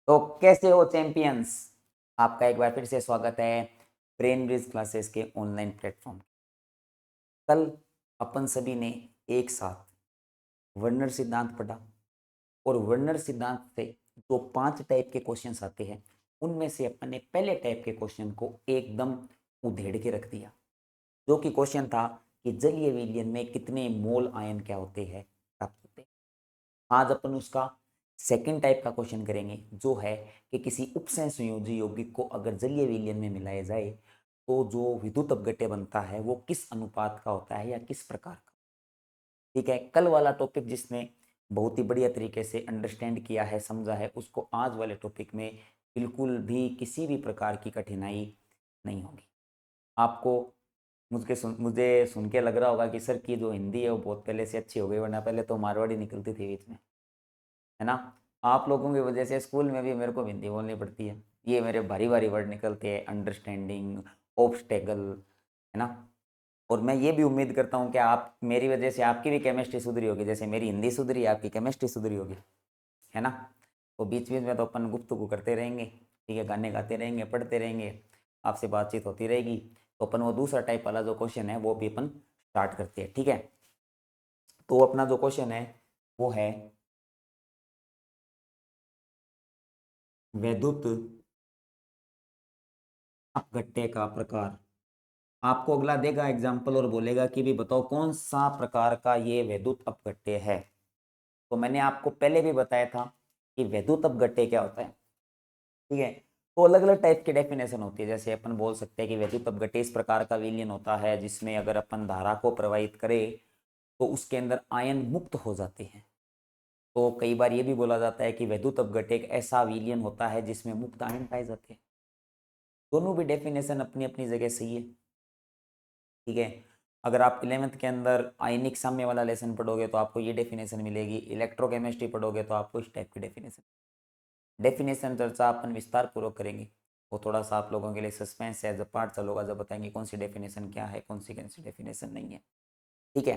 तो कैसे हो चैंपियंस। आपका एक बार फिर से स्वागत है ब्रेन ब्रिज क्लासेस के ऑनलाइन प्लेटफॉर्म। कल अपन सभी ने एक साथ वर्नर सिद्धांत पढ़ा और वर्नर सिद्धांत से जो 5 टाइप के क्वेश्चंस आते हैं उनमें से अपन ने पहले टाइप के क्वेश्चन को एकदम उधेड़ के रख दिया, जो कि क्वेश्चन था कि जलीय विलयन में कितने मोल आयन क्या होते हैं प्राप्त होते हैं। आज अपन उसका सेकंड टाइप का क्वेश्चन करेंगे, जो है कि किसी उपसय संयोजी यौगिक को अगर जलीय विलयन में मिलाया जाए तो जो विद्युत अपघट्य बनता है वो किस अनुपात का होता है या किस प्रकार का। ठीक है, कल वाला टॉपिक जिसने बहुत ही बढ़िया तरीके से अंडरस्टैंड किया है, समझा है, उसको आज वाले टॉपिक में बिल्कुल भी किसी भी प्रकार की कठिनाई नहीं होगी। आपको मुझे सुन के लग रहा होगा कि सर की जो हिंदी है वो बहुत पहले से अच्छी हो गई, वरना पहले तो मारवाड़ी निकलती थी बीच में, है ना। आप लोगों की वजह से स्कूल में भी मेरे को हिंदी बोलनी पड़ती है। ये मेरे भारी भारी वर्ड निकलते हैं, अंडरस्टैंडिंग, ऑब्स्टेकल, है ना। और मैं ये भी उम्मीद करता हूँ कि आप मेरी वजह से आपकी भी केमिस्ट्री सुधरी होगी, जैसे मेरी हिंदी सुधरी आपकी केमिस्ट्री सुधरी होगी, है ना। तो बीच बीच में तो अपन गुफ्तगू करते रहेंगे, ठीक है, गाने गाते रहेंगे, पढ़ते रहेंगे, आपसे बातचीत होती रहेगी। तो अपन वो दूसरा टाइप वाला जो क्वेश्चन है वो भी अपन स्टार्ट करते हैं, ठीक है। तो अपना जो क्वेश्चन है वो है वैद्युत अपघट्य का प्रकार। आपको अगला देगा एग्जाम्पल और बोलेगा कि भी बताओ कौन सा प्रकार का ये वैद्युत अपघट्य है। तो मैंने आपको पहले भी बताया था कि वैद्युत अपघट्य क्या होता है, ठीक है। तो अलग अलग टाइप की डेफिनेशन होती है, जैसे अपन बोल सकते हैं कि वैद्युत अपघट्य इस प्रकार का विलयन होता है जिसमें अगर अपन धारा को प्रवाहित करें तो उसके अंदर आयन मुक्त हो जाते हैं। तो कई बार ये भी बोला जाता है कि वैद्युत अपघट्य एक ऐसा विलयन होता है जिसमें मुक्त आयन पाए जाते हैं। दोनों भी डेफिनेशन अपनी अपनी जगह सही है, ठीक है। अगर आप 11th के अंदर आयनिक साम्य वाला लेसन पढ़ोगे तो आपको ये डेफिनेशन मिलेगी, इलेक्ट्रोकेमिस्ट्री पढ़ोगे तो आपको इस टाइप की डेफिनेशन। डेफिनेशन चर्चा अपन विस्तार पूर्वक करेंगे, वो थोड़ा सा आप लोगों के लिए सस्पेंस है, जब पाठ चलोगा जब बताएंगे कौन सी डेफिनेशन क्या है, कौन सी डेफिनेशन नहीं है, ठीक है।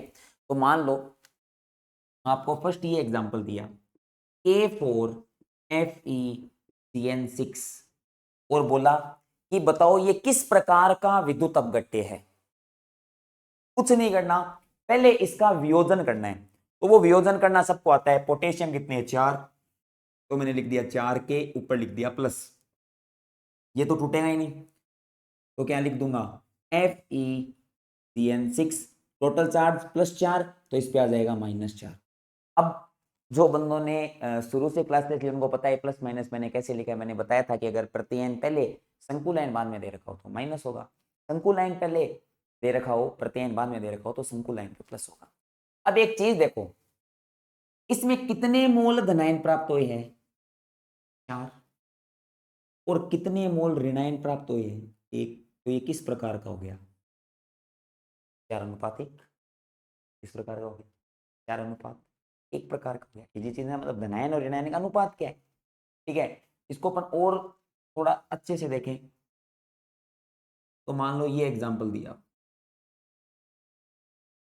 तो मान लो आपको फर्स्ट ये एग्जाम्पल दिया K4FeCN6 और बोला कि बताओ ये किस प्रकार का विद्युत अपघट्य है। कुछ नहीं करना, पहले इसका वियोजन करना है। तो वो वियोजन करना सबको आता है। पोटेशियम कितने हैं, 4, तो मैंने लिख दिया 4 के ऊपर लिख दिया प्लस, ये तो टूटेगा ही नहीं, तो क्या लिख दूंगा FeCN6, टोटल चार्ज +4, तो इस पे आ जाएगा -4। अब जो बंदों ने शुरू से क्लास ली उनको पता है प्लस माइनस मैंने कैसे लिखा है। मैंने बताया था कि अगर प्रतियन पहले संकुल आयन बाद में दे रखा हो तो माइनस होगा, संकुल आयन पहले दे रखा हो प्रतियन बाद में दे रखा हो तो संकुल आयन पे प्लस होगा। अब एक चीज देखो, इसमें कितने मोल धनायन प्राप्त हुए हैं, 4, और कितने मोल ऋणायन प्राप्त हुए हैं, 1। तो ये किस प्रकार का हो गया, 4:1। किस प्रकार का हो गया, 4:1 प्रकार का हो गया। ये चीज है, मतलब धनायन और ऋणायन का अनुपात क्या है, ठीक है। इसको अपन और थोड़ा अच्छे से देखें तो मान लो ये एग्जांपल दिया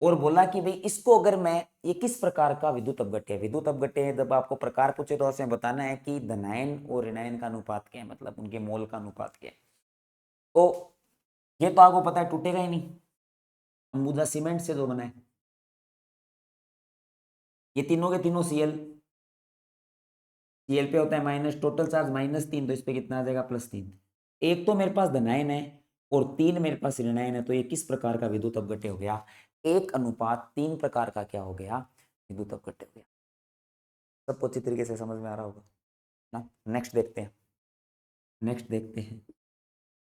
और बोला कि भाई इसको अगर मैं, ये किस प्रकार का विद्युत अपघट्य है। विद्युत अपघट्य है जब आपको प्रकार पूछे तो उसमें बताना है कि धनायन और ऋणायन का अनुपात क्या है, मतलब उनके मोल का अनुपात क्या है। तो ये तो आपको पता है टूटेगा ही नहीं, अंबुजा सीमेंट से जो बना है, ये तीनों के तीनों सीएल, सीएल पे होता है माइनस, टोटल चार्ज -3, तो इस पे कितना आ जाएगा +3। एक तो मेरे पास धनायन है और 3 मेरे पास ऋणायन है, तो ये किस प्रकार का विद्युत अपघट्य हो गया, 1:3 प्रकार का क्या हो गया, विद्युत अपघट्य हो गया। सबको अच्छी तरीके से समझ में आ रहा होगा ना। नेक्स्ट देखते हैं, नेक्स्ट देखते हैं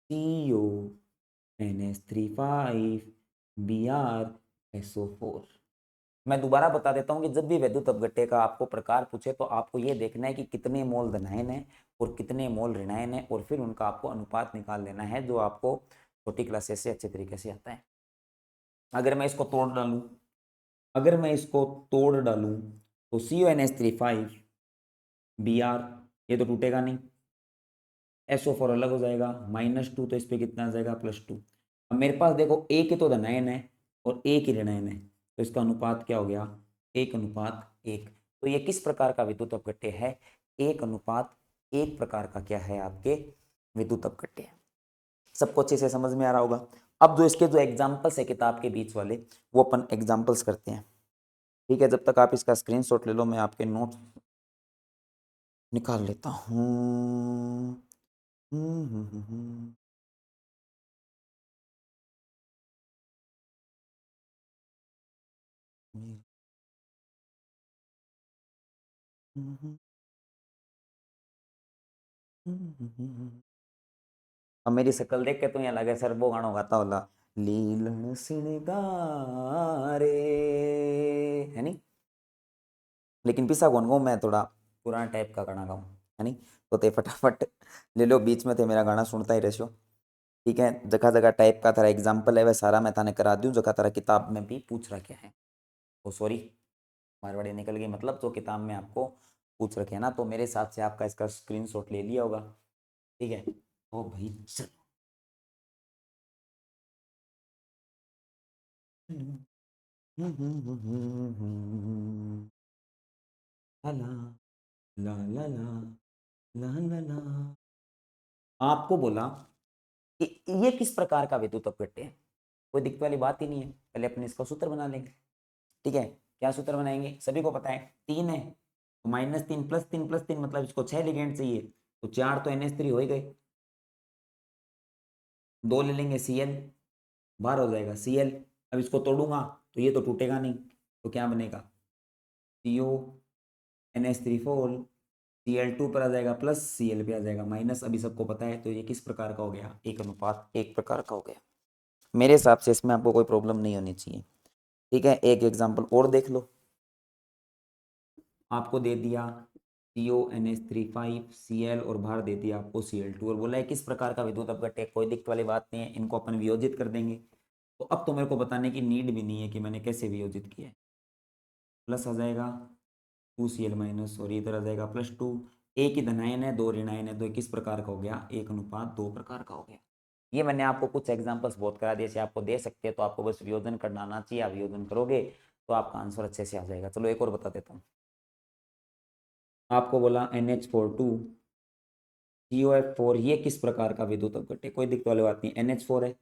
CONH3 5Br SO4। मैं दोबारा बता देता हूँ कि जब भी वैद्युत अपघट्य का आपको प्रकार पूछे तो आपको ये देखना है कि कितने मोल धनायन है और कितने मोल ऋणायन है, और फिर उनका आपको अनुपात निकाल लेना है, जो आपको छोटी क्लासेस से अच्छे तरीके से आता है। अगर मैं इसको तोड़ डालूं, अगर मैं इसको तोड़ डालूं तो CONH3 5Br, ये तो टूटेगा नहीं, SO4 अलग हो जाएगा, -2, तो इस पे कितना आ जाएगा +2। अब मेरे पास देखो एक ही तो धनायन है और एक ही ऋणायन है, तो इसका अनुपात क्या हो गया, 1:1। तो ये किस प्रकार का विद्युत अपघट्य है, 1:1 एक प्रकार का क्या है आपके विद्युत अपघट्य। सबको अच्छे से समझ में आ रहा होगा। अब जो इसके जो एग्जाम्पल्स है किताब के बीच वाले, वो अपन एग्जाम्पल्स करते हैं। ठीक है, जब तक आप इसका स्क्रीनशॉट ले लो, मैं आपके नोट्स निकाल लेता हूँ। हम्म, हम्म, हम्म, हम्म, हम्म, हम्म, अब मेरी शक्ल देख के तो यहाँ लगे सर वो गाना गाता होला, लीलन सिंगारे, है नहीं। लेकिन पिसा कौन गाऊँ, मैं थोड़ा पुराना टाइप का गाना गाऊँ, है नहीं। तो ते फटाफट ले लो, बीच में थे मेरा गाना सुनता ही रहो। ठीक है, जगह जगह टाइप का थारा एग्जाम्पल है वह सारा मैं थाने करा दूँ, जगह तारा किताब में भी पूछ रखे हैं। ओ सॉरी, मारवाड़ी निकल गई, मतलब जो किताब में आपको पूछ रखे हैं ना, तो मेरे हिसाब से आपका इसका स्क्रीनशॉट ले लिया होगा। ठीक है, ओ भाई चलो। ला ला ला ला ला ला ला। आपको बोला कि ये किस प्रकार का विद्युत अपघट्य है, कोई दिक्कत वाली बात ही नहीं है। पहले अपने इसका सूत्र बना लेंगे। ठीक है, क्या सूत्र बनाएंगे, सभी को पता है, 3 है तो -3 +3 +3 मतलब इसको 6 लिगेंड चाहिए, तो 4 तो NH3 हो ही गए। 2 ले लेंगे Cl, बाहर हो जाएगा Cl। अब इसको तोड़ूंगा तो ये तो टूटेगा नहीं, तो क्या बनेगा, CO NH3 Cl2 पर आ जाएगा प्लस, Cl पे आ जाएगा माइनस। अभी सबको पता है, तो ये किस प्रकार का हो गया, 1:1 प्रकार का हो गया। मेरे हिसाब से इसमें आपको कोई प्रॉब्लम नहीं होनी चाहिए। ठीक है, एक एग्जाम्पल और देख लो। आपको दे दिया CONH3 Cl और बाहर दे दिया आपको Cl2, और बोला है किस प्रकार का विद्युत अपघट्य है, कोई दिक्कत वाली बात नहीं है, इनको अपन वियोजित कर देंगे। तो अब तो मेरे को बताने की नीड भी नहीं है कि मैंने कैसे वियोजित किया है। प्लस आ जाएगा 2Cl- और इधर आ जाएगा +2। एक ही धनायन है, दो ऋणायन है, तो किस प्रकार का हो गया, 1:2 प्रकार का हो गया। ये मैंने आपको कुछ एग्जांपल्स बहुत करा दिए, जैसे आपको दे सकते हैं, तो आपको बस वियोजन करना आना चाहिए। आप वियोजन करोगे तो आपका आंसर अच्छे से आ जाएगा। चलो एक और बता देता हूँ। आपको बोला NH4 COF4, ये किस प्रकार का विद्युत अपघट्य, कोई दिक्कत वाली बात नहीं, NH4 है,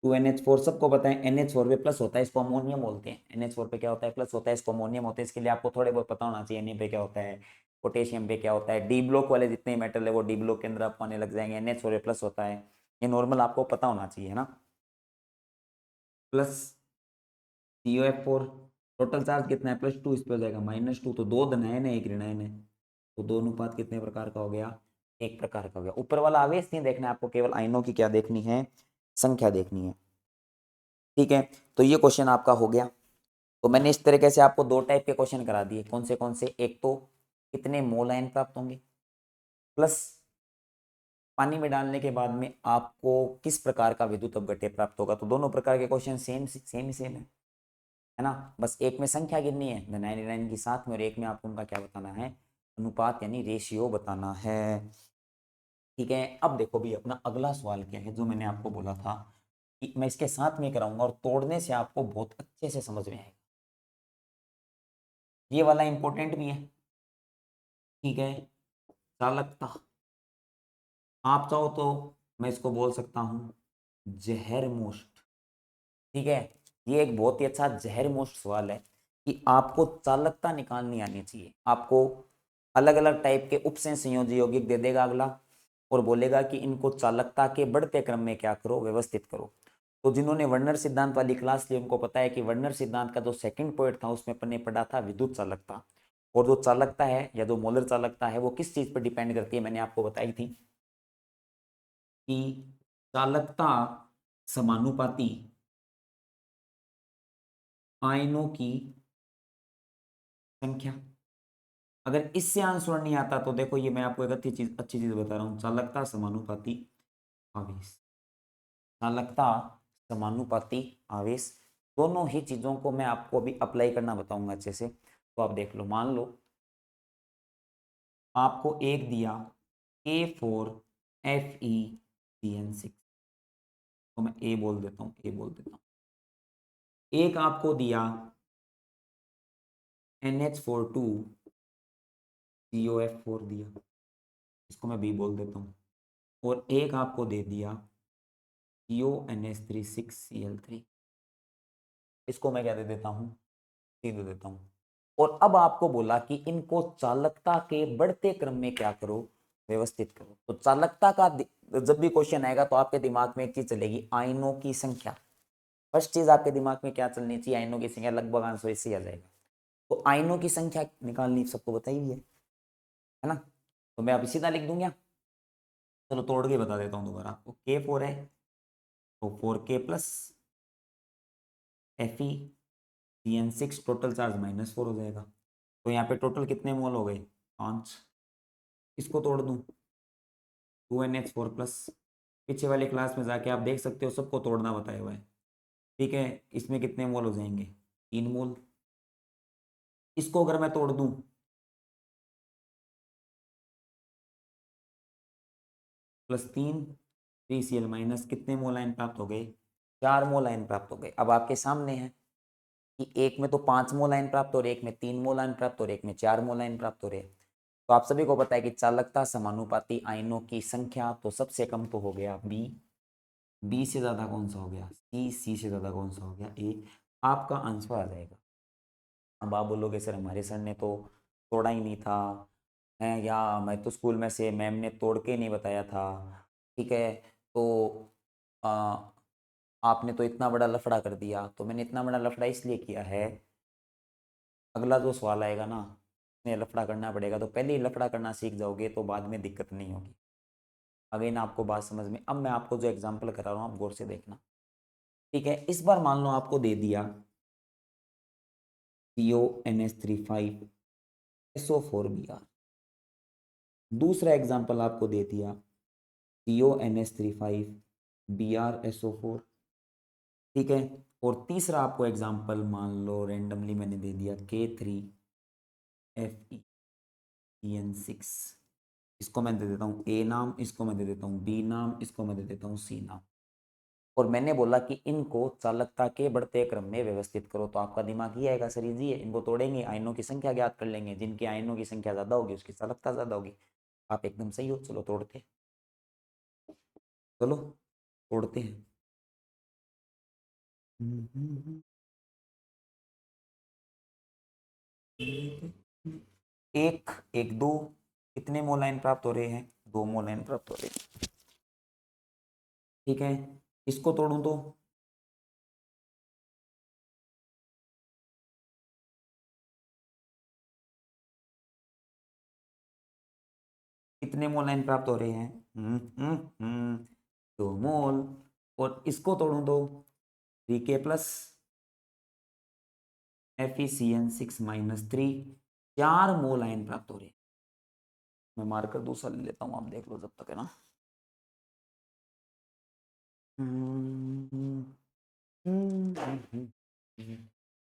2NH4 सबको पता है, NH4 पे प्लस होता है, इसको अमोनियम बोलते हैं। NH4 पे क्या होता है, प्लस होता है, इसको अमोनियम होता है। इसके लिए आपको थोड़े बहुत पता होना चाहिए, Na पे क्या होता है, पोटेशियम पे क्या होता है। डी ब्लॉक वाले जितने मेटल है वो डी ब्लॉक के अंदर आपको आने लग जाएंगे। NH4 पे प्लस होता है, ये नॉर्मल आपको पता होना चाहिए, है ना। प्लस COF4, टोटल चार्ज कितना है, +2, इस पे हो जाएगा -2, तो दो धनायन है एक ऋणायन है, तो दो अनुपात कितने प्रकार का हो गया, एक प्रकार का हो गया। ऊपर वाला आवेश नहीं देखना है आपको, केवल आयनों की क्या देखनी है, संख्या देखनी है। ठीक है, तो ये क्वेश्चन आपका हो गया। तो मैंने इस तरीके से आपको दो टाइप के क्वेश्चन करा दिए, कौन से, एक तो कितने मोल आयन प्राप्त होंगे, प्लस पानी में डालने के बाद में आपको किस प्रकार का विद्युत अपघट्य प्राप्त होगा। तो दोनों प्रकार के क्वेश्चन सेम है ना। बस एक में संख्या गिननी है धनायन ऋणायन की साथ में, और एक में आपको उनका क्या बताना है, अनुपात यानी रेशियो बताना है। ठीक है, अब देखो भी अपना अगला सवाल क्या है, जो मैंने आपको बोला था कि मैं इसके साथ में कराऊंगा और तोड़ने से आपको बहुत अच्छे से समझ में आएगा। ये वाला इंपॉर्टेंट भी है। ठीक है, चालकता, आप चाहो तो मैं इसको बोल सकता हूँ जहर मोस्ट। ठीक है, ये एक बहुत ही अच्छा जहर मोस्ट सवाल है कि आपको चालकता निकालनी आनी चाहिए। आपको अलग अलग टाइप के उपसय संयोजी यौगिक दे देगा अगला, और बोलेगा कि इनको चालकता के बढ़ते क्रम में क्या करो, व्यवस्थित करो। तो जिन्होंने वर्नर सिद्धांत वाली क्लास ली उनको पता है कि वर्नर सिद्धांत का जो सेकंड पॉइंट था उसमें अपन ने पढ़ा था विद्युत चालकता। और जो चालकता है या जो मोलर चालकता है वो किस चीज पर डिपेंड करती है, मैंने आपको बताई थी कि चालकता समानुपाती आयनों की संख्या। अगर इससे आंसर नहीं आता तो देखो, ये मैं आपको एक अच्छी चीज बता रहा हूँ, चालकता समानुपाती आवेश, चालकता समानुपाती आवेश, दोनों ही चीजों को मैं आपको अभी अप्लाई करना बताऊंगा अच्छे से। तो आप देख लो, मान लो आपको एक दिया K4FeCN6, तो मैं ए बोल देता हूँ, ए बोल देता हूँ। एक आपको दिया NH42COF4 दिया, इसको मैं बी बोल देता हूँ। और एक आपको दे दिया CONH3 6Cl3, इसको मैं क्या दे देता हूँ, सी दे देता हूँ। और अब आपको बोला कि इनको चालकता के बढ़ते क्रम में क्या करो, व्यवस्थित करो। तो चालकता का जब भी क्वेश्चन आएगा तो आपके दिमाग में एक चीज चलेगी, आयनों की संख्या। फर्स्ट चीज आपके दिमाग में क्या चलनी चाहिए, आयनों की संख्या। लगभग आंसर इससे आ जाएगा। तो आयनों की संख्या निकालनी सबको बताई हुई है ना। तो मैं अभी सीधा लिख दूंगा। चलो तोड़ के बता देता हूँ दोबारा आपको। K4 है तो 4K plus FeCN6, total charge -4 हो जाएगा। तो यहाँ पे टोटल कितने मोल हो गए, 5। इसको तोड़ दूं, 2NH4 प्लस। पीछे वाली क्लास में जाके आप देख सकते हो, सबको तोड़ना बताया हुआ है। ठीक है, इसमें कितने मोल हो जाएंगे, 3 मोल। इसको अगर मैं तोड़ दूं, +3 3Cl माइनस, कितने मोल आयन प्राप्त हो गए, 4 मोल आयन प्राप्त हो गए। अब आपके सामने है कि एक में तो 5 मोल आयन प्राप्त हो रहे, एक में 3 मोल आयन प्राप्त हो रहे, एक में 4 मोल आयन प्राप्त हो रहे। तो आप सभी को पता है कि चालकता समानुपाती आयनों की संख्या, तो सबसे कम तो हो गया बी, बी से ज्यादा कौन सा हो गया सी, सी से ज्यादा कौन सा हो गया ए। आपका आंसर आ जाएगा। अब आप बोलोगे सर हमारे सर ने तो तोड़ा ही नहीं था, है या मैं तो स्कूल में से मैम ने तोड़ के नहीं बताया था। ठीक है, तो आ, आपने तो इतना बड़ा लफड़ा कर दिया। तो मैंने इतना बड़ा लफड़ा इसलिए किया है, अगला जो सवाल आएगा ना, उसमें लफड़ा करना पड़ेगा। तो पहले ही लफड़ा करना सीख जाओगे तो बाद में दिक्कत नहीं होगी। अगेन आपको बात समझ में, अब मैं आपको जो एग्जांपल करा रहा हूँ आप गौर से देखना। ठीक है, इस बार मान लो आपको दे दिया CONH3 5SO4Br। दूसरा एग्जांपल आपको दे दिया CONH3 5BrSO4। ठीक है, और तीसरा आपको एग्जांपल मान लो रेंडमली मैंने दे दिया K3FeCN6। इसको मैं दे देता हूँ ए नाम, इसको मैं दे देता हूँ बी नाम, इसको मैं दे देता हूँ सी नाम। और मैंने बोला कि इनको चालकता के बढ़ते क्रम में व्यवस्थित करो। तो आपका दिमाग ये आएगा, सर इजी है, इनको तोड़ेंगे, आयनों की संख्या ज्ञात कर लेंगे, जिनकी आयनों की संख्या ज्यादा होगी उसकी चालकता ज्यादा होगी। आप एकदम सही हो, चलो तोड़ते, चलो तोड़ते हैं। एक एक दो, कितने मोल आयन प्राप्त हो रहे हैं, 2 मोल आयन प्राप्त हो रहे हैं। ठीक है, इसको तोड़ूं तो कितने मोल आयन प्राप्त हो रहे हैं, 2 मोल। और इसको तोड़ूं तो 3K प्लस FeCN6 - 3, 4 मोल आयन प्राप्त हो रहे हैं। मैं मार्कर दूसरा ले लेता हूँ, आप देख लो जब तक, है ना।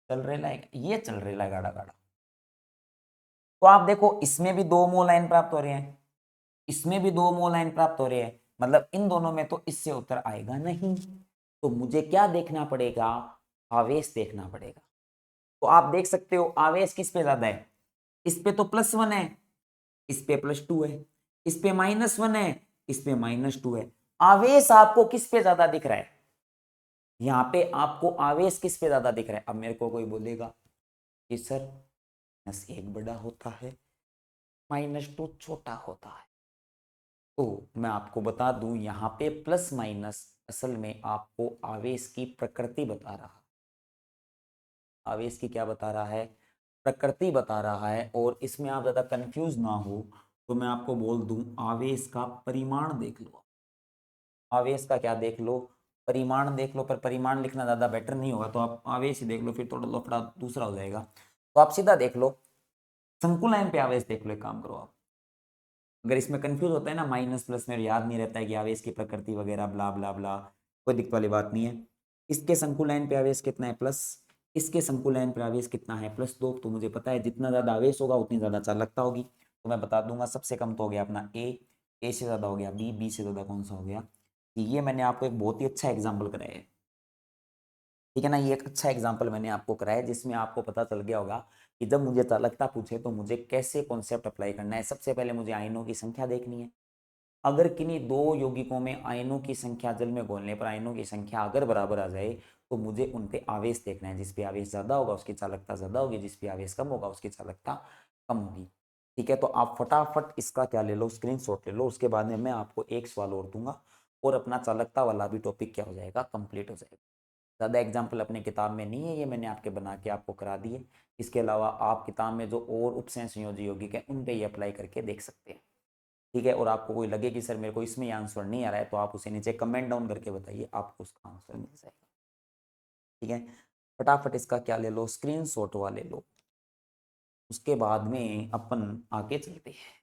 चल रहे है, ये चल रहा है गाढ़ा गाढ़ा। तो आप देखो, इसमें भी 2 मोल आयन प्राप्त हो रहे हैं, इसमें भी 2 मोल आयन प्राप्त हो रहे हैं, मतलब इन दोनों में तो इससे उत्तर आएगा नहीं। तो मुझे क्या देखना पड़ेगा, आवेश देखना पड़ेगा। तो आप देख सकते हो आवेश किस पे ज्यादा है, इस पे तो +1 है, इस पे +2 है, इस पे -1 है, इस पे -2 है। आवेश आपको किस पे ज्यादा दिख रहा है, यहाँ पे आपको आवेश किस पे ज्यादा दिख रहा है। अब मेरे को कोई बोलेगा कि सर -1 बड़ा होता है, -2 छोटा होता है। तो मैं आपको बता दूं, यहाँ पे प्लस माइनस असल में आपको आवेश की प्रकृति बता रहा है। आवेश की क्या बता रहा है, प्रकृति बता रहा है। और इसमें आप ज्यादा कंफ्यूज ना हो तो मैं आपको बोल दूं, आवेश का परिमाण देख लो। आवेश का क्या देख लो, परिमाण देख लो। पर परिमाण लिखना ज्यादा बेटर नहीं होगा, तो आप आवेश ही देख लो, फिर थोड़ा लफड़ा दूसरा हो जाएगा। तो आप सीधा देख लो, संकुलायन पे आवेश देख लो। एक काम करो आप, अगर इसमें कंफ्यूज होता है ना, माइनस प्लस में याद नहीं रहता है कि आवेश की प्रकृति वगैरह ब्ला ब्ला ब्ला, कोई दिक्कत वाली बात नहीं है। इसके संकुलायन पे आवेश कितना है, प्लस। इसके संकुलायन पे आवेश कितना है, +2। तो मुझे पता है जितना ज्यादा आवेश होगा उतनी ज्यादा चालकता होगी। तो मैं बता दूंगा, सबसे कम तो हो गया अपना ए से ज्यादा हो गया बी, बी से ज्यादा कौन सा हो गया। ये मैंने आपको एक बहुत ही अच्छा एग्जाम्पल कराया है। ठीक है ना, ये एक अच्छा एग्जाम्पल मैंने आपको कराया जिसमें आपको पता चल गया होगा कि जब मुझे चालकता पूछे तो मुझे कैसे कॉन्सेप्ट अप्लाई करना है। सबसे पहले मुझे आयनों की संख्या देखनी है। अगर किन्हीं दो यौगिकों में आयनों की संख्या जल में घोलने पर आयनों की संख्या अगर बराबर आ जाए तो मुझे उन पे आवेश देखना है। जिस पे आवेश ज़्यादा होगा उसकी चालकता ज़्यादा होगी, जिस पे आवेश कम होगा उसकी चालकता कम होगी। ठीक है, तो आप फटाफट इसका क्या ले लो, स्क्रीनशॉट ले लो। उसके बाद में मैं आपको एक सवाल और दूंगा और अपना चालकता वाला भी टॉपिक क्या हो जाएगा, कंप्लीट हो जाएगा। ज़्यादा एग्जाम्पल अपने किताब में नहीं है, ये मैंने आपके बना के आपको करा दिए। इसके अलावा आप किताब में जो और उपसंय संयोजी यौगिक है उन पे ये अप्लाई करके देख सकते हैं। ठीक है, और आपको कोई लगे कि सर मेरे को इसमें आंसर नहीं आ रहा है तो आप उसे नीचे कमेंट डाउन करके बताइए, आपको उसका आंसर मिल जाएगा। ठीक है, फटाफट इसका क्या ले लो, स्क्रीनशॉट वाले लो। उसके बाद में अपन आगे चलते हैं।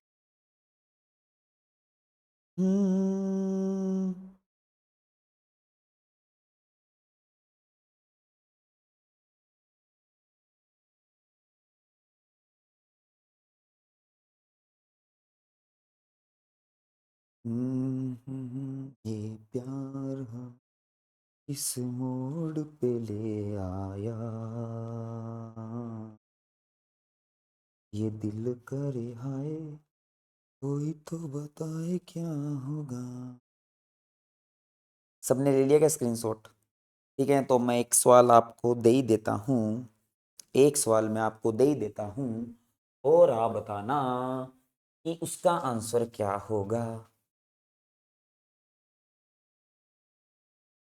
ये प्यार इस मोड़ पे ले आया, ये दिल करे हाय कोई तो बताए क्या होगा। सबने ले लिया क्या स्क्रीनशॉट? ठीक है, तो मैं एक सवाल आपको दे ही देता हूँ, एक सवाल मैं आपको दे ही देता हूँ और आप बताना कि उसका आंसर क्या होगा।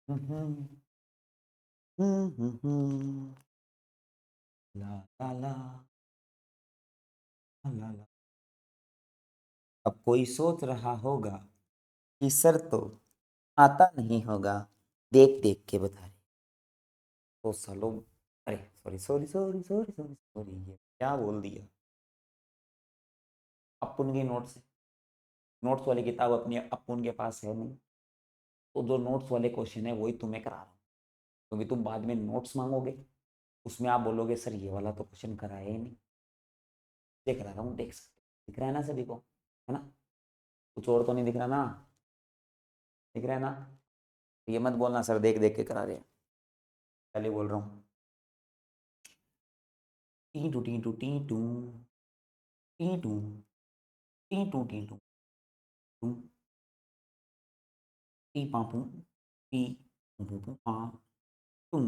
हम्म, ला ला ला ला ला। अब कोई सोच रहा होगा कि सर तो आता नहीं होगा, देख देख के बता रहे तो सालों। अरे sorry sorry sorry sorry sorry sorry, ये क्या बोल दिया। अपुन की नोट्स, नोट्स वाली किताब अपनी अपुन के पास है नहीं, तो जो नोट्स वाले क्वेश्चन है वही तुम्हें करा रहा हूँ। क्योंकि तुम बाद में नोट्स मांगोगे, उसमें आप बोलोगे सर ये वाला तो क्वेश्चन कराया ही नहीं। देख रहा हूँ, देख सकते दिख रहा है ना सभी को, है ना? कुछ और तो नहीं दिख रहा ना? दिख रहा है ना? ये मत बोलना सर देख देख के करा रहे हैं, पहले बोल रहा हूँ। T two T two T two T two T two T two two T पापू टी पू पा टू।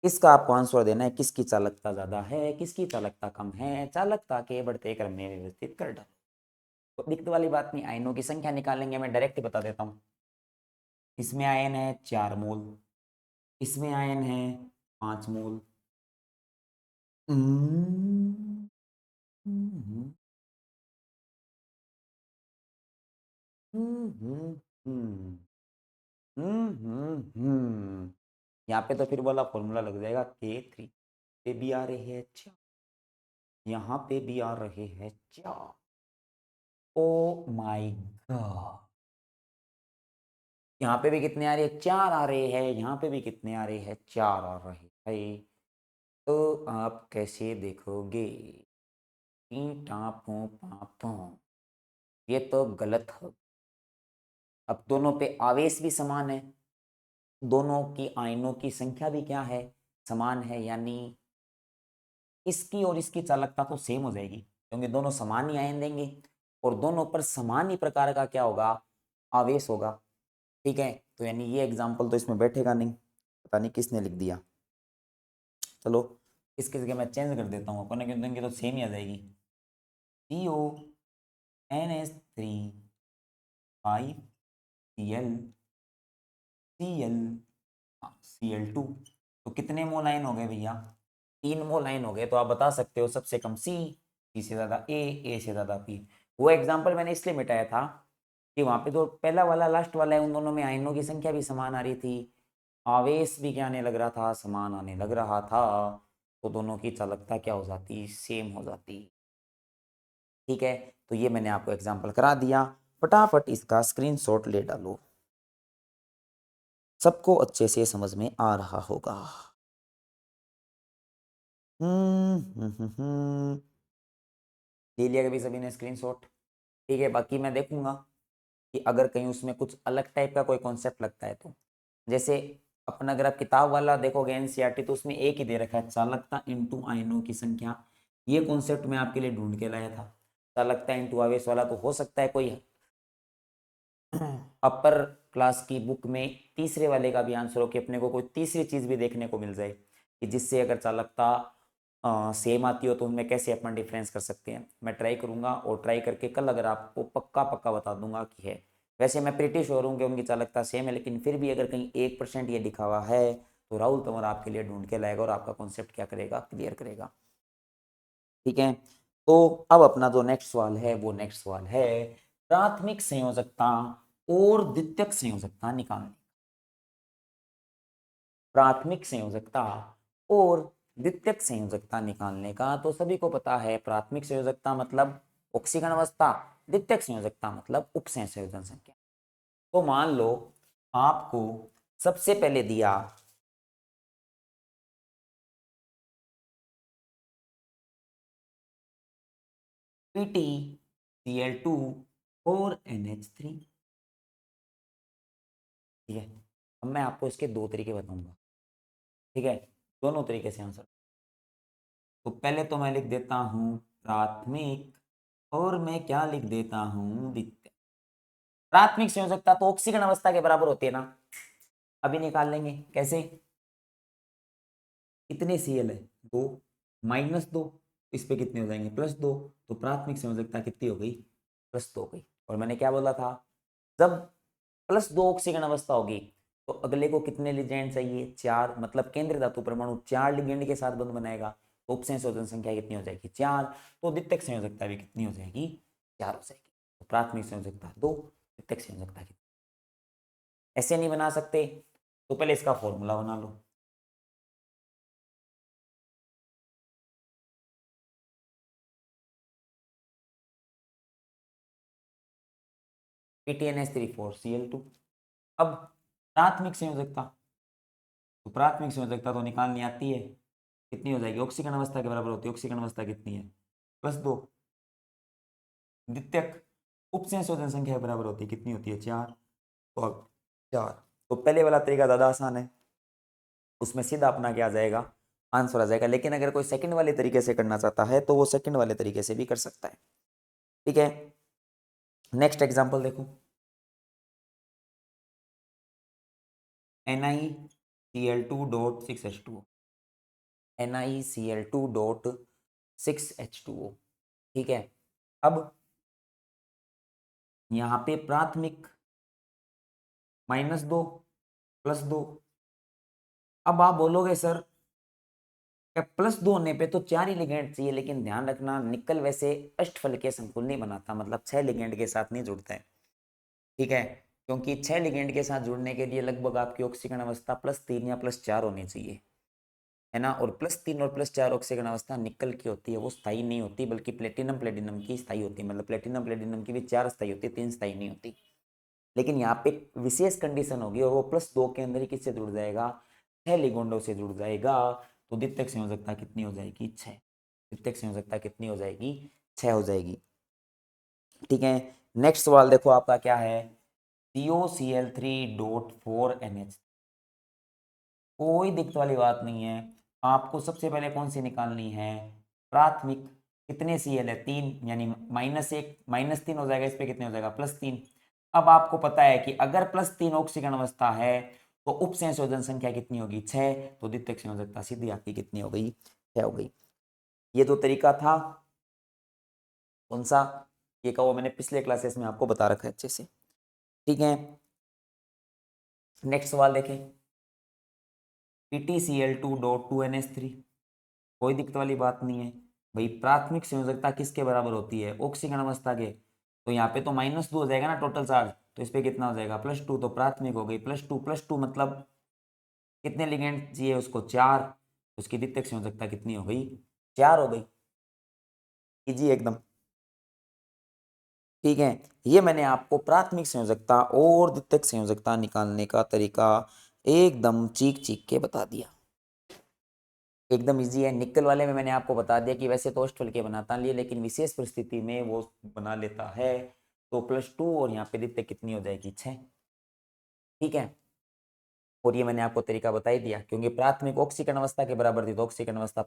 इसका आपको आंसर देना है, किसकी चालकता ज्यादा है, किसकी चालकता कम है, चालकता के बढ़ते क्रम में व्यवस्थित कर डालो। तो दिक्कत वाली बात नहीं, आयनों की संख्या निकालेंगे, मैं डायरेक्ट बता देता हूँ। इसमें आयन है 4 मोल, इसमें आयन है 5 मोल। हम्म, हम्म, हम्म, हम्म, यहाँ पे तो फिर वाला फॉर्मूला लग जाएगा K3 पे भी आ रहे हैं 4, यहाँ पे भी आ रहे हैं 4। ओ माय गॉड, यहाँ पे भी कितने आ रहे हैं, 4 आ रहे हैं, यहाँ पे भी कितने आ रहे हैं, 4 आ रहे हैं। तो आप कैसे देखोगे? ईंटा पो पापो, ये तो गलत है। अब दोनों पे आवेश भी समान है, दोनों की आयनों की संख्या भी क्या है, समान है, यानी इसकी और इसकी चालकता तो सेम हो जाएगी क्योंकि दोनों समान ही आयन देंगे और दोनों पर समान ही प्रकार का क्या होगा, आवेश होगा। ठीक है, तो यानी ये एग्जाम्पल तो इसमें बैठेगा नहीं, पता नहीं किसने लिख दिया। चलो इसकी जगह मैं चेंज कर देता हूँ, अपन क्यों देंगे तो सेम ही आ जाएगी। CONS3 5Cl Cl, तो कितने मोल आयन हो गए भैया, 3 मोल आयन हो गए। तो आप बता सकते हो सबसे कम सी से ज्यादा ए से ज्यादा पी। वो एग्जाम्पल मैंने इसलिए मिटाया था कि वहां पे तो पहला वाला लास्ट वाला है, उन दोनों में आयनों की संख्या भी समान आ रही थी, आवेश भी क्या आने लग रहा था, समान आने लग रहा था, तो दोनों की चालकता क्या हो जाती, सेम हो जाती। ठीक है, तो ये मैंने आपको एग्जाम्पल करा दिया, फटाफट इसका स्क्रीनशॉट ले डालो, सबको अच्छे से समझ में आ रहा होगा। ले लिया कभी सभी ने स्क्रीनशॉट? ठीक है, बाकी मैं देखूंगा कि अगर कहीं उसमें कुछ अलग टाइप का कोई कॉन्सेप्ट लगता है तो, जैसे अपन अगर आप किताब वाला देखोगे एनसीईआरटी तो उसमें एक ही दे रखा है, चालकता इंटू आयनों की संख्या। ये कॉन्सेप्ट मैं आपके लिए ढूंढ के लाया था। चालकता इंटू आवेश वाला तो हो सकता है कोई अपर क्लास की बुक में तीसरे वाले का भी आंसर हो कि अपने को कोई तीसरी चीज भी देखने को मिल जाए कि जिससे अगर चालकता सेम आती हो तो उनमें कैसे अपन डिफरेंस कर सकते हैं। मैं ट्राई करूंगा और ट्राई करके कल अगर आपको पक्का पक्का बता दूंगा कि है। वैसे मैं प्रीटी श्योर हूँ कि उनकी चालकता सेम है, लेकिन फिर भी अगर कहीं 1% ये लिखा हुआ है तो राहुल तंवर आपके लिए ढूंढ के लाएगा और आपका कॉन्सेप्ट क्या करेगा, क्लियर करेगा। ठीक है, तो अब अपना जो नेक्स्ट सवाल है वो नेक्स्ट सवाल है प्राथमिक संयोजकता और द्वितीयक संयोजकता निकालने। प्राथमिक संयोजकता और द्वितीयक संयोजकता निकालने का तो सभी को पता है, प्राथमिक संयोजकता मतलब ऑक्सीकरण अवस्था, द्वितीयक संयोजकता मतलब उपसंयोजक संयोजन संख्या। तो मान लो आपको सबसे पहले दिया PtCl2 और NH3। ठीक है, अब मैं आपको इसके दो तरीके बताऊंगा। ठीक है, दोनों तरीके से आंसर। तो पहले तो मैं लिख देता हूं प्राथमिक और मैं क्या लिख देता हूं द्वितीय। प्राथमिक संयोजकता तो ऑक्सीकरण अवस्था के बराबर होती है ना, अभी निकाल लेंगे कैसे। कितने Cl है, 2, -2, इस पे कितने हो जाएंगे, +2। तो प्राथमिक संयोजकता कितनी हो गई, +2 हो गई। और मैंने क्या बोला था, जब +2 ऑक्सीकरण अवस्था होगी तो अगले को कितने लिगेंड चाहिए, 4। मतलब केंद्रीय धातु परमाणु 4 लिगेंड के साथ बंध बनाएगा तो उपसंयोजन संख्या कितनी हो जाएगी, 4। तो द्वितीयक संयोजकता भी कितनी हो जाएगी, 4 हो जाएगी। तो प्राथमिक संयोजकता 2, द्वितीयक संयोजकता कितनी। ऐसे नहीं बना सकते तो पहले इसका फॉर्मूला बना लो। PtNH3 4Cl2। अब प्राथमिक संयोजकता, तो प्राथमिक संयोजकता तो निकालनी आती है, कितनी हो जाएगी, ऑक्सीकरण अवस्था के बराबर होती है। ऑक्सीकरण अवस्था कितनी है, +2। द्वितीयक उपसंयोजन संख्या के बराबर होती है, कितनी होती है, 4। तो अब 4, तो पहले वाला तरीका ज़्यादा आसान है, उसमें सीधा अपना क्या आ जाएगा, आंसर आ जाएगा। लेकिन अगर कोई सेकंड वाले तरीके से करना चाहता है तो वो सेकंड वाले तरीके से भी कर सकता है। ठीक है, नेक्स्ट एग्जांपल देखो, NiCl2.6H2O, NiCl2.6H2O। ठीक है, अब यहाँ पे प्राथमिक -2 +2। अब आप बोलोगे सर +2 होने पे तो 4 ही लिगेंड चाहिए, लेकिन ध्यान रखना निकल वैसे अष्टफलकीय संकुल नहीं बनाता, मतलब 6 लिगेंड के साथ नहीं जुड़ता है। ठीक है, क्योंकि 6 लिगेंड के साथ जुड़ने के लिए लगभग आपकी ऑक्सीकरण अवस्था +3 या +4 होनी चाहिए, है ना। और +3 और +4 ऑक्सीकरण अवस्था निकल की होती है, वो स्थायी नहीं होती, बल्कि प्लेटिनम प्लेटिनम की स्थायी होती है। मतलब प्लेटिनम प्लेटिनम की भी 4 स्थायी होती है, 3 स्थायी नहीं होती। लेकिन यहाँ पे विशेष कंडीशन होगी और वो +2 के अंदर ही किससे जुड़ जाएगा, 6 लिगेंडों से जुड़ जाएगा। तो द्वितीयक संयोजकता कितनी हो जाएगी, 6। द्वितीयक संयोजकता कितनी हो जाएगी, 6 हो जाएगी। ठीक है, नेक्स्ट सवाल देखो आपका क्या है, COCl3.4NH। कोई दिक्कत वाली बात नहीं है। आपको सबसे पहले कौन सी निकालनी है, प्राथमिक। कितने Cl है, 3, यानी -1 -3 हो जाएगा, इस पे कितने हो जाएगा, +3। अब आपको पता है कि अगर +3 ऑक्सीकरण अवस्था है तो उप संयोजन संख्या कितनी होगी, 6। तो द्वितीयक संयोजकता सीधी आपकी कितनी हो गई, 6 हो गई। ये जो तरीका था कौन सा, ये का वो मैंने पिछले क्लासेस में आपको बता रखा है अच्छे से। ठीक है, नेक्स्ट सवाल देखें, PtCl2.2NH3। कोई दिक्कत वाली बात नहीं है भाई। प्राथमिक संयोजकता किसके बराबर होती है, ऑक्सीकरण अवस्था के। तो यहाँ पे तो -2 हो जाएगा ना टोटल चार्ज, तो इस पे कितना हो जाएगा, +2। तो प्राथमिक हो गई +2 मतलब कितने लिगेंड चाहिए उसको, 4। उसकी द्वितीयक संयोजकता कितनी हो गई, 4 हो गई। इजी एकदम। ठीक है, ये मैंने आपको प्राथमिक संयोजकता और द्वितीयक संयोजकता निकालने का तरीका एकदम चीख चीख के बता दिया। एकदम इजी है। निकल वाले में मैंने आपको बता दिया कि वैसे तो अष्टफल के बनाता लिए, लेकिन विशेष परिस्थिति में वो बना लेता है। तो +2 और यहाँ पे द्वितीय कितनी हो जाएगी, 6। ठीक है, और ये मैंने आपको तरीका बता ही दिया, क्योंकि प्राथमिक ऑक्सीकरण अवस्था के बराबर थी तो ऑक्सीकरण अवस्था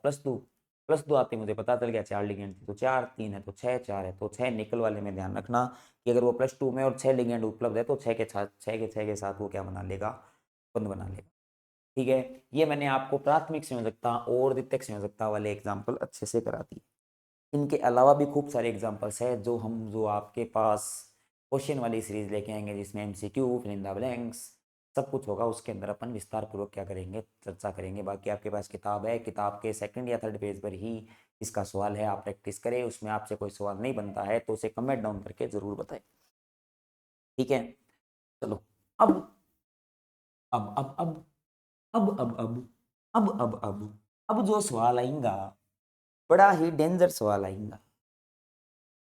+2 आती, मुझे पता चल गया 4 लिगेंड थी तो 4, 3 है तो 6, 4 है तो 6। निकल वाले में ध्यान रखना कि अगर वो +2 में और 6 लिगेंड उपलब्ध है तो 6 के साथ वो क्या बना लेगा, बंद बना लेगा। ठीक है, ये मैंने आपको प्राथमिक संयोजकता और द्वितीयक संयोजकता वाले एग्जाम्पल अच्छे से करा दिए। इनके अलावा भी खूब सारे एग्जाम्पल्स है जो आपके पास क्वेश्चन वाली सीरीज लेके आएंगे, जिसमें MCQ, fill in the blanks सब कुछ होगा। उसके अंदर अपन विस्तार पूर्वक क्या करेंगे, चर्चा करेंगे। बाकी आपके पास किताब है, किताब के 2nd या 3rd पेज पर ही इसका सवाल है, आप प्रैक्टिस करें। उसमें आपसे कोई सवाल नहीं बनता है तो उसे कमेंट डाउन करके जरूर बताएं। ठीक है, चलो अब अब अब अब अब अब अब अब अब अब जो सवाल आएगा, बड़ा ही डेंजर सवाल आएगा।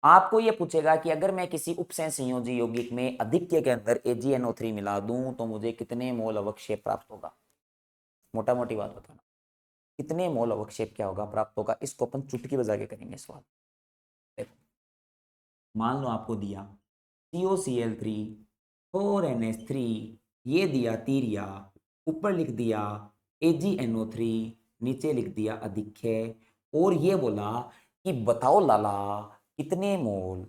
आपको ये पूछेगा कि अगर मैं किसी उपसय संयोजी यौगिक में अधिक्य के अंदर AgNO3 मिला दूं तो मुझे कितने मोल अवक्षेप प्राप्त होगा। मोटा मोटी बात बताना, कितने मोल अवक्षेप क्या होगा प्राप्त होगा। इसको अपन चुटकी बजा के करेंगे सवाल। देखो, मान लो आपको दिया COCl3 4NH3, ये दिया तीरिया, ऊपर लिख दिया AgNO3, नीचे लिख दिया अधिक्य, और ये बोला कि बताओ लाला कितने मोल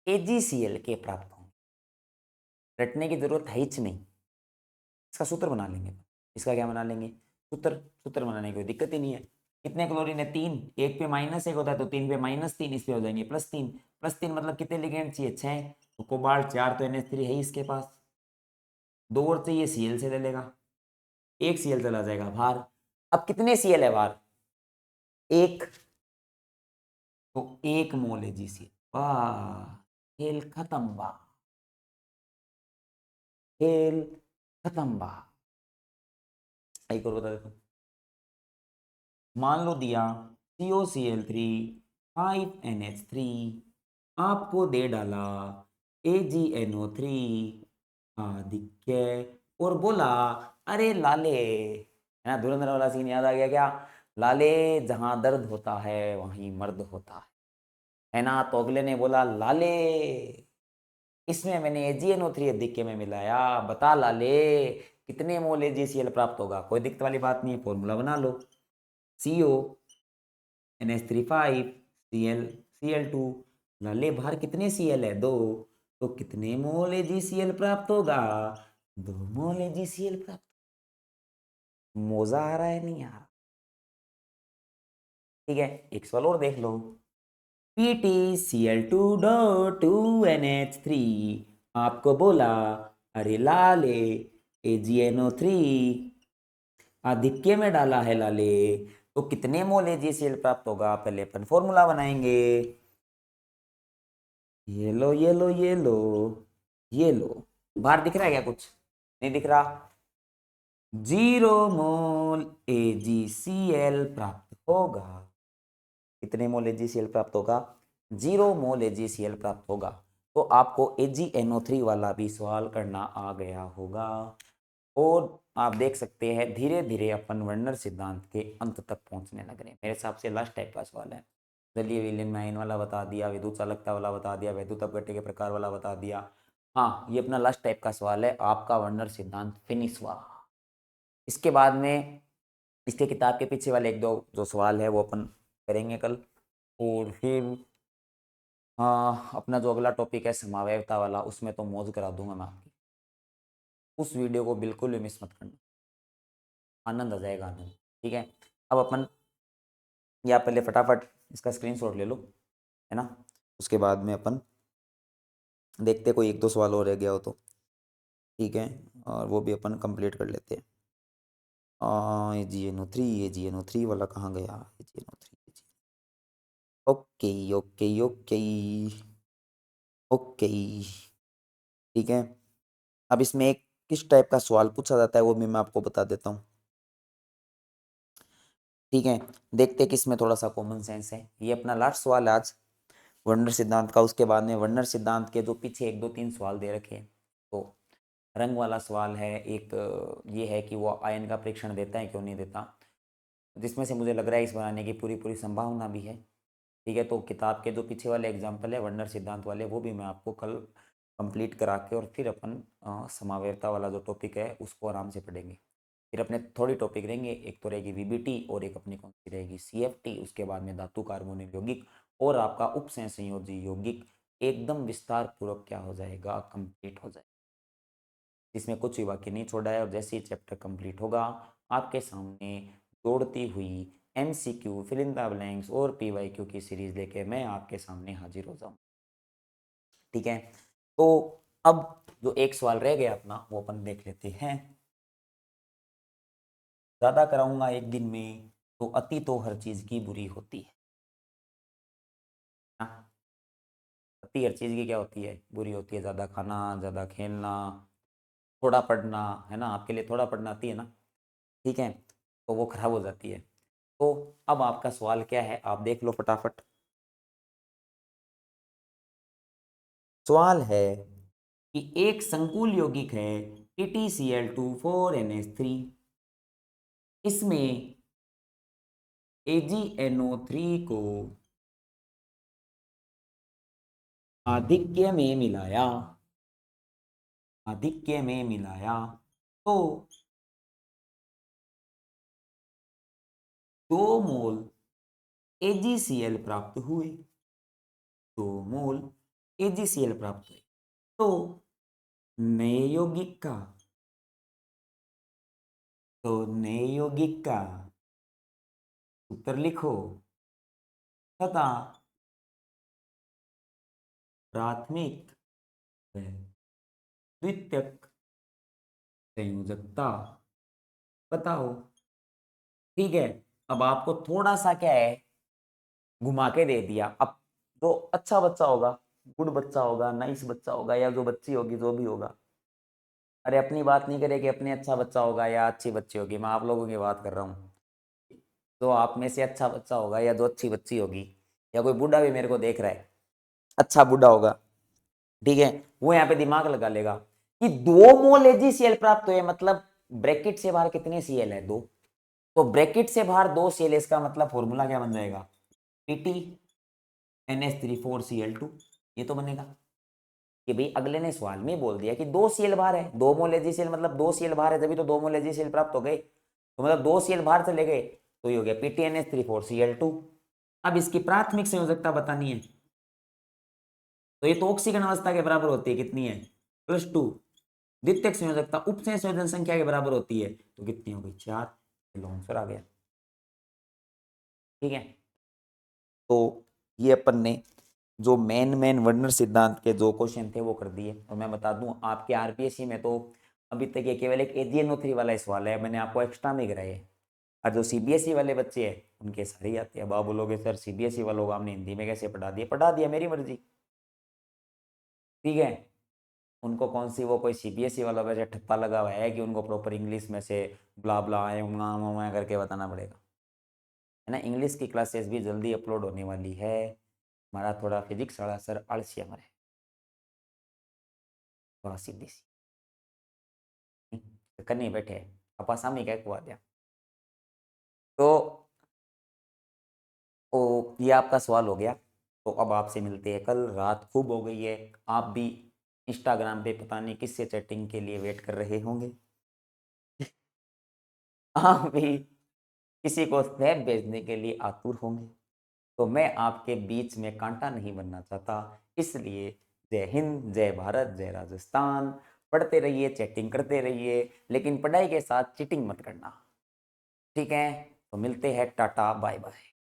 AgCl के प्राप्त होंगे। रटने की जरूरत है ही नहीं, इसका सूत्र बना लेंगे। इसका क्या बना लेंगे, सूत्र बनाने की कोई दिक्कत ही नहीं है। कितने क्लोरीन है, 3, एक पे -1 होता है तो 3 पे -3, इस पे हो जाएंगे +3, +3 मतलब कितने लिगेंड चाहिए, 6, तो कोबाल्ट 4 तो NH3 है ही इसके पास, 2 और चाहिए Cl से ले लेगा, एक Cl चला जाएगा बाहर। अब कितने Cl है बाहर, एक, तो 1 मोल है GCl। वाह, खेल खत्म बा, खेल खत्म बा। एक और बता देता हूँ, मान लो दिया COCl3 5NH3, आपको दे डाला AgNO3 अधिक्य, और बोला अरे लाले, है ना, धुरंधर वाला सीन याद आ गया क्या, लाले जहां दर्द होता है वहीं मर्द होता है ना। तो अगले ने बोला लाले इसमें मैंने AgNO3 अधिक्य में मिलाया, बता लाले कितने मोल AgCl प्राप्त होगा। कोई दिक्कत वाली बात नहीं है, फॉर्मूला बना लो, CO NH3 5 Cl Cl2, लाले बाहर कितने Cl है, 2, तो कितने मोल AgCl प्राप्त होगा, 2 मोल AgCl प्राप्त। मजा आ रहा है नहीं आ रहा। ठीक है, एक सवाल और देख लो, PtCl2.2NH3, आपको बोला अरे लाले AgNO3 आधिक्य में डाला है लाले, तो कितने मोल AgCl प्राप्त होगा। पहले अपन फॉर्मूला बनाएंगे, ये लो ये लो ये लो ये लो, बाहर दिख रहा है क्या, कुछ नहीं दिख रहा, 0 मोल AgCl प्राप्त होगा। कितने मोल AgCl प्राप्त होगा, 0 मोल AgCl प्राप्त होगा। तो आपको AgNO3 वाला भी सवाल करना आ गया होगा। और आप देख सकते हैं धीरे धीरे अपन वर्नर सिद्धांत के अंत तक पहुंचने लग रहे हैं। मेरे हिसाब से लास्ट टाइप का सवाल है। दलीय विलयन में आयन वाला बता दिया, विद्युत चालकता वाला बता दिया, वैद्युत अपघट्य के प्रकार वाला बता दिया। हाँ, ये अपना लास्ट टाइप का सवाल है, आपका वर्नर सिद्धांत फिनिश हुआ। इसके बाद में इसके किताब के पीछे वाले एक दो जो सवाल है वो अपन करेंगे कल। और फिर हाँ, अपना जो अगला टॉपिक है समावयवता वाला, उसमें तो मौज करा दूंगा मैं आपकी। उस वीडियो को बिल्कुल भी मिस मत करना, आनंद आ जाएगा, आनंद। ठीक है, अब अपन या पहले फटाफट इसका स्क्रीनशॉट ले लो, है ना, उसके बाद में अपन देखते कोई एक दो सवाल और रह गया हो तो। ठीक है, और वो भी अपन कंप्लीट कर लेते हैं। AgNO3 वाला कहाँ गया, AgNO3, okay okay okay okay. ठीक है, अब इसमें एक किस टाइप का सवाल पूछा जाता है वो भी मैं आपको बता देता हूँ। ठीक है, देखते हैं किसमें थोड़ा सा कॉमन सेंस है। ये अपना लास्ट सवाल है आज वर्नर सिद्धांत का। उसके बाद में वर्नर सिद्धांत के जो पीछे 1 2 3 सवाल दे रखे हैं, तो रंग वाला सवाल है एक, ये है कि वो आयन का परीक्षण देता है क्यों नहीं देता, जिसमें से मुझे लग रहा है इस बनाने की पूरी पूरी संभावना भी है। ठीक है, तो किताब के जो पीछे वाले एग्जाम्पल है वर्नर सिद्धांत वाले, वो भी मैं आपको कल कंप्लीट करा के और फिर अपन समावेयता वाला जो टॉपिक है उसको आराम से पढ़ेंगे। फिर अपने थोड़ी टॉपिक रहेंगे, एक तो रहेगी वीबीटी और एक अपनी कौन सी रहेगी सीएफटी, उसके बाद में धातु कार्बोनिल यौगिक और आपका उपसंय संयोजी यौगिक एकदम विस्तार पूर्वक क्या हो जाएगा, कंप्लीट हो जाएगा, जिसमें कुछ भी बाकी नहीं छोड़ा है। और जैसे ही चैप्टर कंप्लीट होगा आपके सामने दौड़ती हुई MCQ, fill in the blanks और पीवाईक्यू की सीरीज लेके मैं आपके सामने हाजिर हो जाऊँ। ठीक है, तो अब जो एक सवाल रह गया अपना वो अपन देख लेते हैं। ज्यादा कराऊंगा एक दिन में तो अति तो हर चीज की बुरी होती है। हाँ, अति हर चीज की क्या होती है, बुरी होती है। ज्यादा खाना, ज्यादा खेलना, थोड़ा पढ़ना, है ना, आपके लिए थोड़ा पढ़ना आती है ना, ठीक है, तो वो खराब हो जाती है। तो अब आपका सवाल क्या है, आप देख लो फटाफट। सवाल है कि एक संकुल यौगिक है KTCl2 4NH3, इसमें AgNO3 को आधिक्य में मिलाया, आधिक्य में मिलाया तो 2 मोल AgCl प्राप्त हुए, 2 मोल AgCl प्राप्त हुए। तो नए यौगिक का, तो नए यौगिक का उत्तर लिखो तथा प्राथमिक व द्वितीयक संयोजकता बताओ। ठीक है, अब आपको थोड़ा सा क्या है घुमा के दे दिया। अब जो अच्छा बच्चा होगा, गुड बच्चा होगा, नाइस बच्चा होगा, या जो बच्ची होगी, जो भी होगा, अरे अपनी बात नहीं करे कि अपने अच्छा बच्चा होगा या अच्छी बच्ची होगी, मैं आप लोगों की बात कर रहा हूँ। तो आप में से अच्छा बच्चा होगा या जो अच्छी बच्ची होगी, या कोई बूढ़ा भी मेरे को देख रहा है, अच्छा बूढ़ा होगा, ठीक है, वो यहाँ पे दिमाग लगा लेगा कि 2 मोल AgCl प्राप्त हुए, मतलब ब्रैकेट से बाहर कितने Cl है, 2। तो ब्रैकेट से बाहर 2 Cl, इसका मतलब फॉर्मूला क्या बन जाएगा, PtNH3 4Cl2, ये तो बनेगा कि भाई अगले ने सवाल में बोल दिया कि 2 Cl बाहर है, 2 मोल AgCl, मतलब 2 Cl बाहर है, तभी तो 2 मोल AgCl प्राप्त हो गए, तो मतलब 2 Cl बाहर चले गए, तो ये हो गया PtNH3 4Cl2। अब इसकी प्राथमिक संयोजकता बतानी है, तो ये तो ऑक्सीकरण अवस्था के बराबर होती है, कितनी है, +2। द्वितीयक संयोजकता उपसंय संयोजन संख्या के बराबर होती है, तो कितनी हो गई, 4। चलो आंसर आ गया। ठीक है, तो ये अपन ने जो मेन वर्नर सिद्धांत के जो क्वेश्चन थे वो कर दिए। और मैं बता दूं आपके आरपीएससी में तो अभी तक ये केवल एक AgNO3 वाला ही सवाल है, मैंने आपको एक्स्ट्रा में कराए। और जो सीबीएसई वाले बच्चे हैं उनके सारे ही आते हैं। अब आप बोलोगे सर सीबीएसई वालों को आपने हिंदी में कैसे पढ़ा दिया, पढ़ा दिया, मेरी मर्जी, ठीक है। उनको कौन सी वो कोई सीबीएसई वाला वैसे ठप्पा लगा हुआ है कि उनको प्रॉपर इंग्लिश में से ब्ला ब्ला करके बताना पड़ेगा, है ना। इंग्लिश की क्लासेस भी जल्दी अपलोड होने वाली है। हमारा थोड़ा फिजिक्स वाला सर आलसी हमारे, थोड़ा सीधी सी करनी बैठे अपा सामने क्या कुआ दिया। तो ये आपका सवाल हो गया। तो अब आपसे मिलते हैं कल, रात खूब हो गई है, आप भी इंस्टाग्राम पे पता नहीं किससे चैटिंग के लिए वेट कर रहे होंगे। आप भी किसी को स्नैप भेजने के लिए आतुर होंगे। तो मैं आपके बीच में कांटा नहीं बनना चाहता, इसलिए जय हिंद, जय भारत, जय राजस्थान। पढ़ते रहिए, चैटिंग करते रहिए, लेकिन पढ़ाई के साथ चीटिंग मत करना, ठीक है। तो मिलते हैं, टाटा बाय बाय।